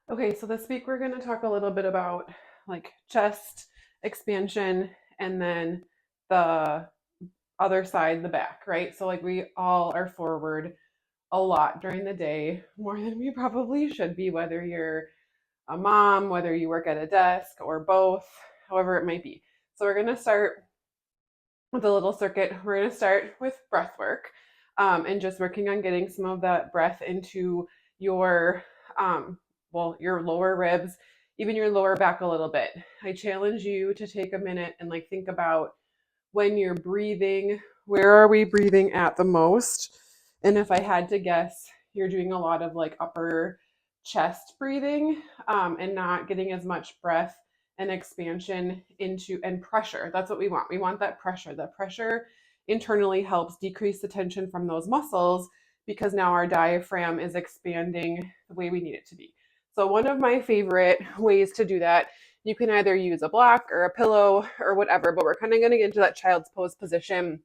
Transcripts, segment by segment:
Okay, so this week we're going to talk a little bit about like chest expansion and then the other side, the back, right? So, like, we all are forward a lot during the day, more than we probably should be, whether you're a mom, whether you work at a desk, or both, however it might be. So, we're going to start with a little circuit. We're going to start with breath work and just working on getting some of that breath into your, your lower ribs, even your lower back a little bit. I challenge you to take a minute and like think about when you're breathing, where are we breathing at the most? And if I had to guess, you're doing a lot of like upper chest breathing and not getting as much breath and expansion into and pressure. That's what we want. We want that pressure. That pressure internally helps decrease the tension from those muscles because now our diaphragm is expanding the way we need it to be. So, one of my favorite ways to do that, you can either use a block or a pillow or whatever, but we're kind of going to get into that child's pose position.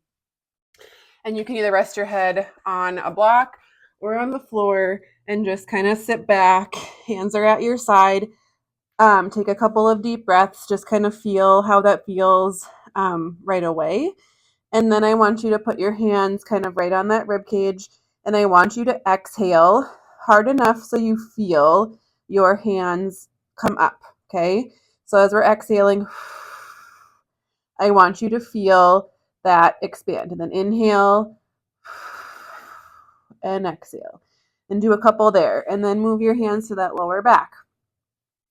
And you can either rest your head on a block or on the floor and just kind of sit back. Hands are at your side. Take a couple of deep breaths, just kind of feel how that feels right away. And then I want you to put your hands kind of right on that rib cage, and I want you to exhale hard enough so you feel your hands come up. Okay. So as we're exhaling, I want you to feel that expand. And then inhale and exhale. And do a couple there. And then move your hands to that lower back.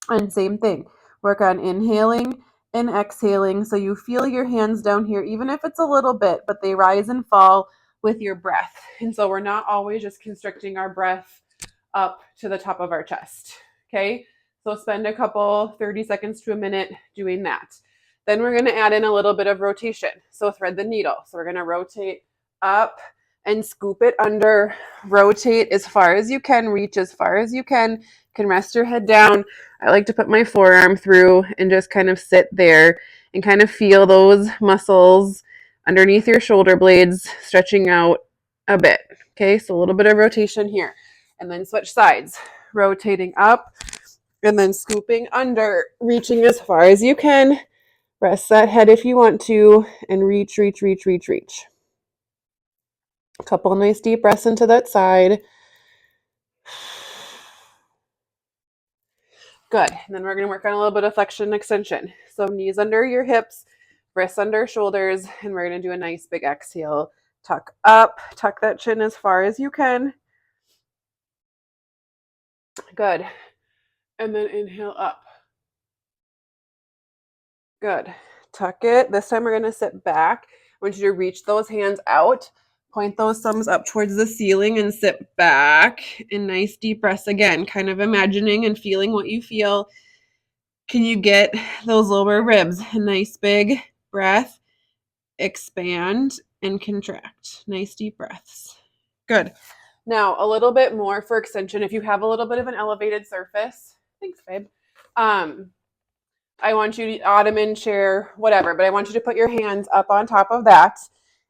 And same thing. Work on inhaling and exhaling so you feel your hands down here, even if it's a little bit, but they rise and fall with your breath. And so we're not always just constricting our breath up to the top of our chest. Okay. So spend a couple 30 seconds to a minute doing that. Then we're going to add in a little bit of rotation. So thread the needle. So we're going to rotate up and scoop it under, rotate as far as you can, reach as far as you can rest your head down. I like to put my forearm through and just kind of sit there and kind of feel those muscles underneath your shoulder blades stretching out a bit. Okay, so a little bit of rotation here. And then switch sides, rotating up and then scooping under, reaching as far as you can. Rest that head if you want to, and reach, reach, reach, reach, reach. A couple of nice deep breaths into that side. Good. And then we're going to work on a little bit of flexion and extension. So knees under your hips, wrists under shoulders, and we're going to do a nice big exhale. Tuck up, tuck that chin as far as you can. Good. And then inhale up. Good. Tuck it. This time we're going to sit back. I want you to reach those hands out, point those thumbs up towards the ceiling, and sit back in nice deep breaths again, kind of imagining and feeling what you feel. Can you get those lower ribs? A nice big breath, expand and contract. Nice deep breaths. Good. Now, a little bit more for extension. If you have a little bit of an elevated surface, thanks, babe. I want you to ottoman, chair, whatever, but I want you to put your hands up on top of that.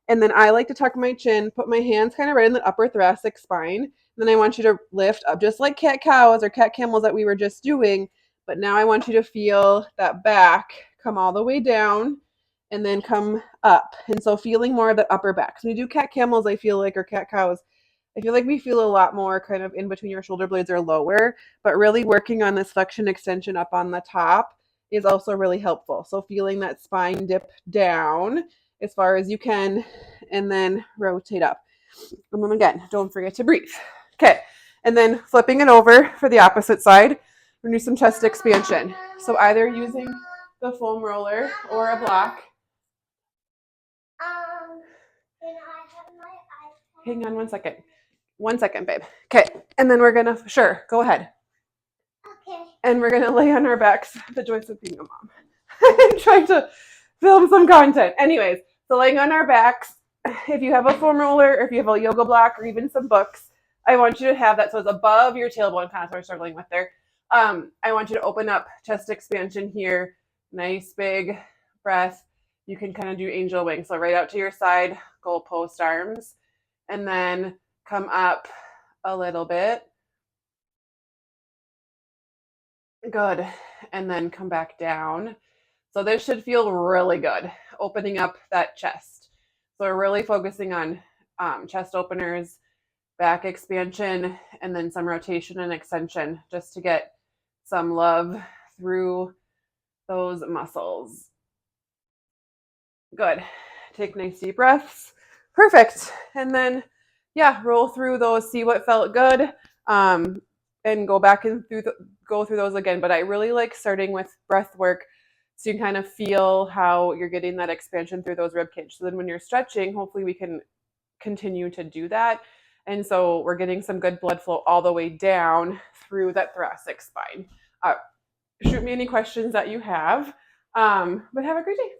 And then I like to tuck my chin, put my hands kind of right in the upper thoracic spine. And then I want you to lift up just like cat cows or cat camels that we were just doing. But now I want you to feel that back come all the way down and then come up. And so feeling more of that upper back. So when you do cat camels, I feel like, or cat cows, I feel like we feel a lot more kind of in between your shoulder blades or lower, but really working on this flexion extension up on the top is also really helpful. So feeling that spine dip down as far as you can and then rotate up. And then again, don't forget to breathe. Okay. And then flipping it over for the opposite side, we're going to do some chest expansion. So either using the foam roller or a block. Can I have my iPad? Hang on 1 second. 1 second, babe. Okay. And then we're going to, sure, go ahead. Okay. And we're going to lay on our backs. The joys of being a mom. I'm trying to film some content. Anyways, so laying on our backs, if you have a foam roller or if you have a yoga block or even some books, I want you to have that so it's above your tailbone, kind of what we're struggling with there. I want you to open up chest expansion here. Nice big breath. You can kind of do angel wings. So right out to your side, goalpost arms, and then come up a little bit. Good. And then come back down. So this should feel really good, opening up that chest. So we're really focusing on chest openers, back expansion, and then some rotation and extension just to get some love through those muscles. Good. Take nice deep breaths. Perfect. And then, yeah, roll through those, see what felt good, and go back and go through those again. But I really like starting with breath work so you can kind of feel how you're getting that expansion through those rib cage. So then when you're stretching, hopefully we can continue to do that. And so we're getting some good blood flow all the way down through that thoracic spine. Shoot me any questions that you have. But have a great day.